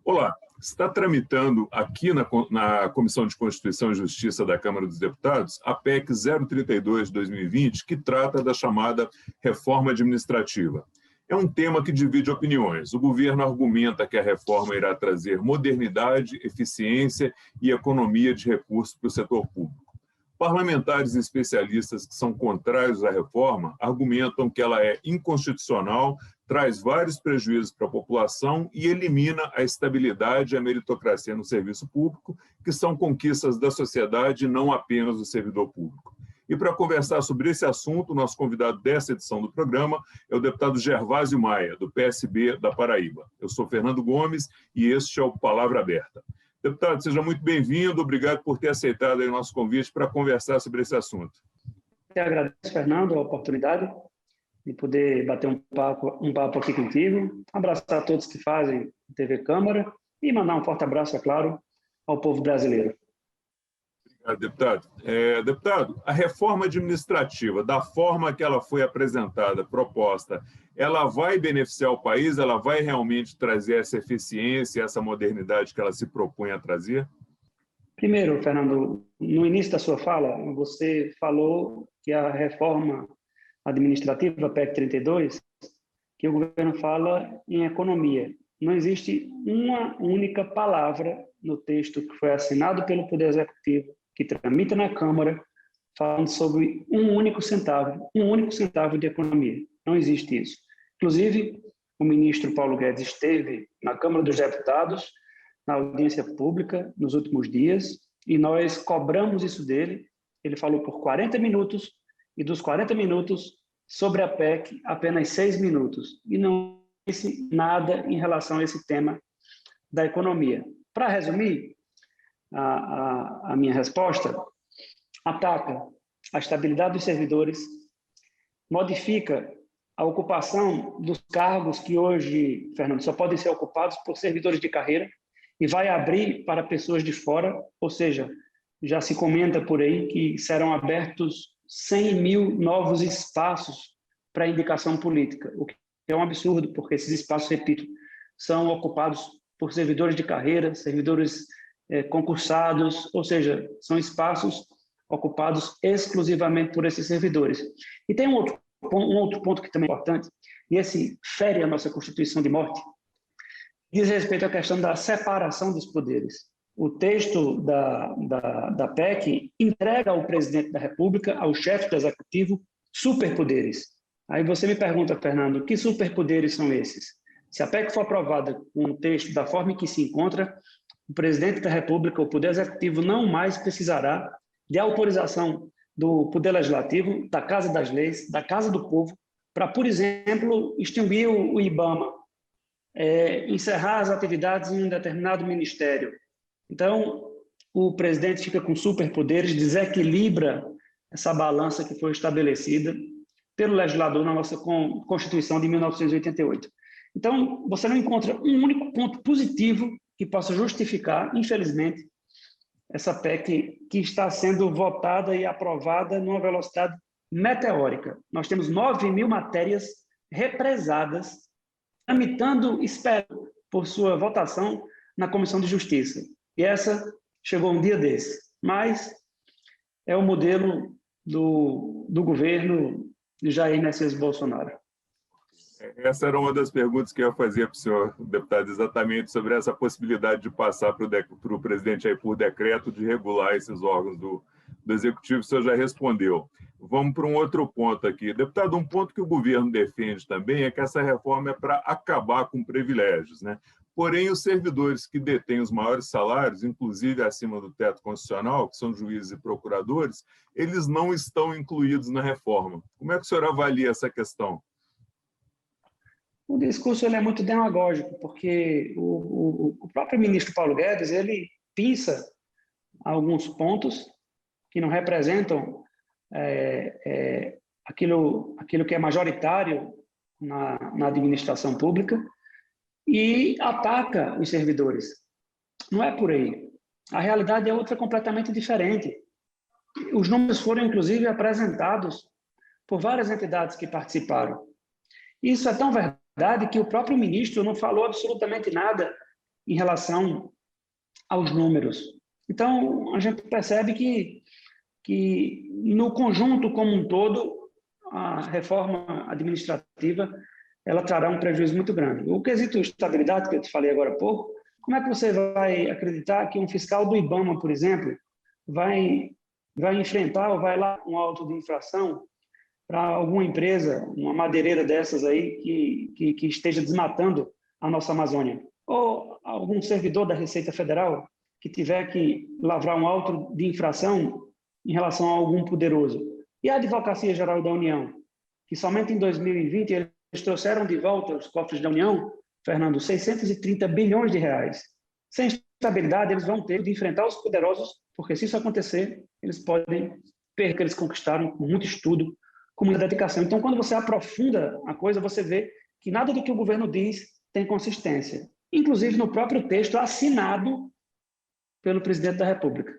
Olá, está tramitando aqui na Comissão de Constituição e Justiça da Câmara dos Deputados a PEC 032 de 2020, que trata da chamada reforma administrativa. É um tema que divide opiniões. O governo argumenta que a reforma irá trazer modernidade, eficiência e economia de recursos para o setor público. Parlamentares e especialistas que são contrários à reforma argumentam que ela é inconstitucional, traz vários prejuízos para a população e elimina a estabilidade e a meritocracia no serviço público, que são conquistas da sociedade e não apenas do servidor público. E para conversar sobre esse assunto, o nosso convidado dessa edição do programa é o deputado Gervásio Maia, do PSB da Paraíba. Eu sou Fernando Gomes e este é o Palavra Aberta. Deputado, seja muito bem-vindo, obrigado por ter aceitado o nosso convite para conversar sobre esse assunto. Eu agradeço, Fernando, a oportunidade de poder bater um papo aqui contigo, abraçar todos que fazem TV Câmara e mandar um forte abraço, é claro, ao povo brasileiro. Obrigado, deputado. Deputado, a reforma administrativa, da forma que ela foi apresentada, proposta, ela vai beneficiar o país? Ela vai realmente trazer essa eficiência, essa modernidade que ela se propõe a trazer? Primeiro, Fernando, no início da sua fala, você falou que a reforma administrativa, a PEC 32, que o governo fala em economia. Não existe uma única palavra no texto que foi assinado pelo Poder Executivo, que tramita na Câmara, falando sobre um único centavo de economia. Não existe isso. Inclusive, o ministro Paulo Guedes esteve na Câmara dos Deputados, na audiência pública, nos últimos dias, e nós cobramos isso dele. Ele falou por 40 minutos, e dos 40 minutos, sobre a PEC, apenas 6 minutos. E não disse nada em relação a esse tema da economia. Para resumir a minha resposta, ataca a estabilidade dos servidores, modifica a ocupação dos cargos que hoje, Fernando, só podem ser ocupados por servidores de carreira e vai abrir para pessoas de fora, ou seja, já se comenta por aí que serão abertos 100 mil novos espaços para indicação política, o que é um absurdo, porque esses espaços, repito, são ocupados por servidores de carreira, servidores concursados, ou seja, são espaços ocupados exclusivamente por esses servidores. E tem um outro ponto que também é importante, e esse fere a nossa Constituição de morte, diz respeito à questão da separação dos poderes. O texto da PEC entrega ao presidente da República, ao chefe do Executivo, superpoderes. Aí você me pergunta, Fernando, que superpoderes são esses? Se a PEC for aprovada com o texto da forma em que se encontra, o presidente da República, o Poder Executivo, não mais precisará de autorização do Poder Legislativo, da Casa das Leis, da Casa do Povo, para, por exemplo, extinguir o IBAMA, encerrar as atividades em um determinado ministério. Então, o presidente fica com superpoderes, desequilibra essa balança que foi estabelecida pelo legislador na nossa Constituição de 1988. Então, você não encontra um único ponto positivo que possa justificar, infelizmente, essa PEC que está sendo votada e aprovada numa velocidade meteórica. Nós temos 9 mil matérias represadas, tramitando, espero, por sua votação na Comissão de Justiça. E essa chegou um dia desse. Mas é o modelo do governo de Jair Messias Bolsonaro. Essa era uma das perguntas que eu ia fazer para o senhor, deputado, exatamente sobre essa possibilidade de passar para o presidente aí por decreto de regular esses órgãos do Executivo. O senhor já respondeu. Vamos para um outro ponto aqui. Deputado, um ponto que o governo defende também é que essa reforma é para acabar com privilégios, né? Porém, os servidores que detêm os maiores salários, inclusive acima do teto constitucional, que são juízes e procuradores, eles não estão incluídos na reforma. Como é que o senhor avalia essa questão? O discurso ele é muito demagógico, porque o próprio ministro Paulo Guedes ele pinça alguns pontos que não representam aquilo que é majoritário na administração pública e ataca os servidores. Não é por aí. A realidade é outra completamente diferente. Os números foram, inclusive, apresentados por várias entidades que participaram. Isso é tão verdade que o próprio ministro não falou absolutamente nada em relação aos números. Então, a gente percebe que no conjunto como um todo, a reforma administrativa ela trará um prejuízo muito grande. O quesito estabilidade, que eu te falei agora há pouco, como é que você vai acreditar que um fiscal do IBAMA, por exemplo, vai enfrentar ou vai lá um auto de infração para alguma empresa, uma madeireira dessas aí, que esteja desmatando a nossa Amazônia? Ou algum servidor da Receita Federal que tiver que lavrar um auto de infração em relação a algum poderoso? E a Advocacia Geral da União, que somente em 2020 eles trouxeram de volta os cofres da União, Fernando, 630 bilhões de reais. Sem estabilidade, eles vão ter de enfrentar os poderosos, porque se isso acontecer, eles podem perder o que eles conquistaram com muito estudo, com muita dedicação. Então, quando você aprofunda a coisa, você vê que nada do que o governo diz tem consistência. Inclusive no próprio texto assinado pelo presidente da República.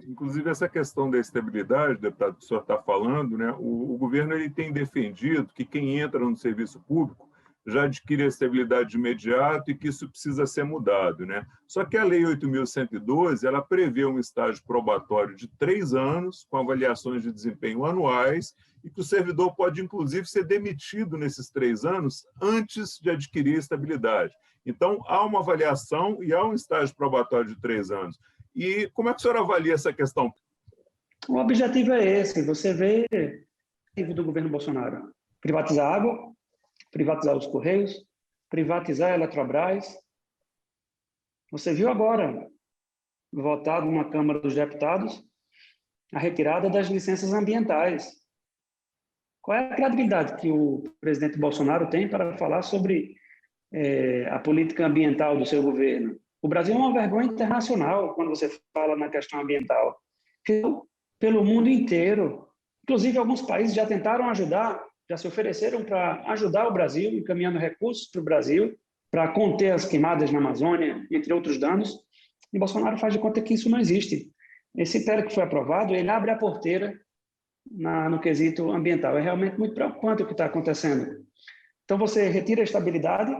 Inclusive, essa questão da estabilidade, deputado, que o senhor está falando, né, o governo ele tem defendido que quem entra no serviço público já adquire a estabilidade de imediato e que isso precisa ser mudado, né? Só que a Lei 8.112, ela prevê um estágio probatório de 3 anos, com avaliações de desempenho anuais, e que o servidor pode, inclusive, ser demitido nesses 3 anos antes de adquirir a estabilidade. Então, há uma avaliação e há um estágio probatório de 3 anos. E como é que o senhor avalia essa questão? O objetivo é esse, você vê o objetivo do governo Bolsonaro: privatizar a água, privatizar os Correios, privatizar a Eletrobras. Você viu agora, votado na Câmara dos Deputados, a retirada das licenças ambientais. Qual é a credibilidade que o presidente Bolsonaro tem para falar sobre a política ambiental do seu governo? O Brasil é uma vergonha internacional quando você fala na questão ambiental. Pelo mundo inteiro. Inclusive, alguns países já tentaram ajudar, já se ofereceram para ajudar o Brasil, encaminhando recursos para o Brasil, para conter as queimadas na Amazônia, entre outros danos. E Bolsonaro faz de conta que isso não existe. Esse PL que foi aprovado, ele abre a porteira no quesito ambiental. É realmente muito preocupante o que está acontecendo. Então, você retira a estabilidade,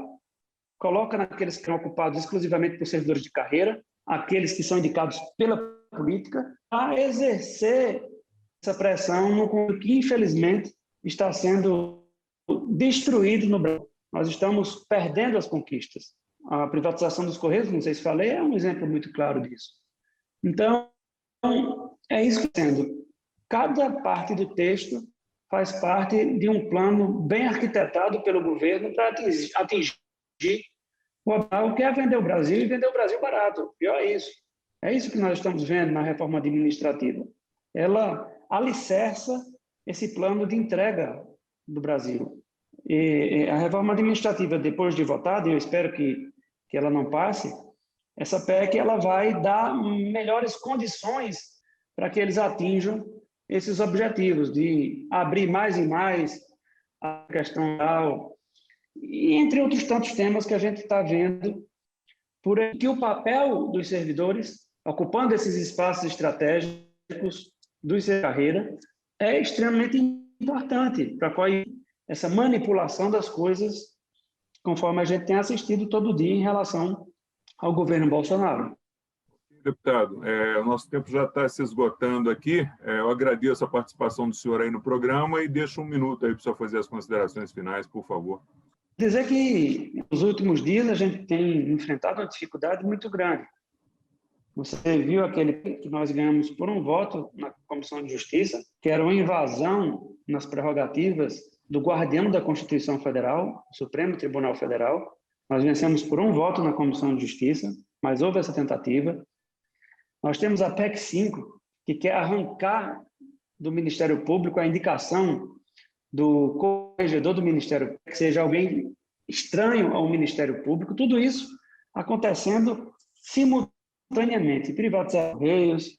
coloca naqueles que são ocupados exclusivamente por servidores de carreira, aqueles que são indicados pela política, a exercer essa pressão no que, infelizmente, está sendo destruído no Brasil. Nós estamos perdendo as conquistas. A privatização dos Correios, não sei se falei, é um exemplo muito claro disso. Então, é isso que está sendo. Cada parte do texto faz parte de um plano bem arquitetado pelo governo para atingir o que é vender o Brasil e vender o Brasil barato. Pior é isso. É isso que nós estamos vendo na reforma administrativa. Ela alicerça esse plano de entrega do Brasil. E a reforma administrativa, depois de votada, eu espero que ela não passe, essa PEC ela vai dar melhores condições para que eles atinjam esses objetivos de abrir mais e mais a questão tal, e entre outros tantos temas que a gente está vendo, por que o papel dos servidores, ocupando esses espaços estratégicos dos carreira, é extremamente importante para essa manipulação das coisas, conforme a gente tem assistido todo dia em relação ao governo Bolsonaro. Deputado, o nosso tempo já está se esgotando aqui. Eu agradeço a participação do senhor aí no programa e deixo 1 minuto aí para o senhor fazer as considerações finais, por favor. Dizer que nos últimos dias a gente tem enfrentado uma dificuldade muito grande. Você viu aquele que nós ganhamos por um voto na Comissão de Justiça, que era uma invasão nas prerrogativas do guardião da Constituição Federal, Supremo Tribunal Federal. Nós vencemos por um voto na Comissão de Justiça, mas houve essa tentativa. Nós temos a PEC 5, que quer arrancar do Ministério Público a indicação do corregedor do Ministério Público, que seja alguém estranho ao Ministério Público. Tudo isso acontecendo simultaneamente. Privatizar Correios,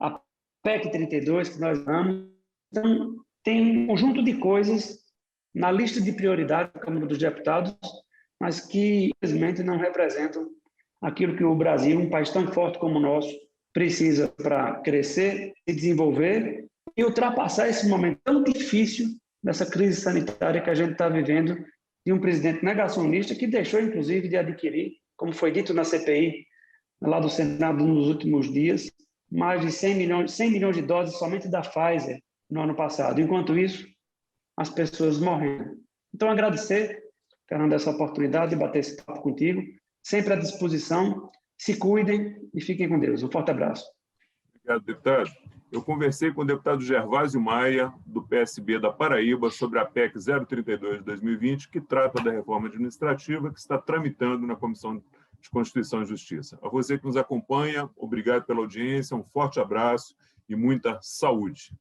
a PEC 32, que nós vamos. Então, tem um conjunto de coisas na lista de prioridade da Câmara dos Deputados, mas que, infelizmente, não representam aquilo que o Brasil, um país tão forte como o nosso, precisa para crescer e desenvolver e ultrapassar esse momento tão difícil dessa crise sanitária que a gente está vivendo de um presidente negacionista que deixou, inclusive, de adquirir, como foi dito na CPI, lá do Senado nos últimos dias, mais de 100 milhões de doses somente da Pfizer no ano passado. Enquanto isso, as pessoas morrendo. Então, agradecer, Fernando, essa oportunidade de bater esse papo contigo, sempre à disposição. Se cuidem e fiquem com Deus. Um forte abraço. Obrigado, deputado. Eu conversei com o deputado Gervásio Maia, do PSB da Paraíba, sobre a PEC 032 de 2020, que trata da reforma administrativa que está tramitando na Comissão de Constituição e Justiça. A você que nos acompanha, obrigado pela audiência, um forte abraço e muita saúde.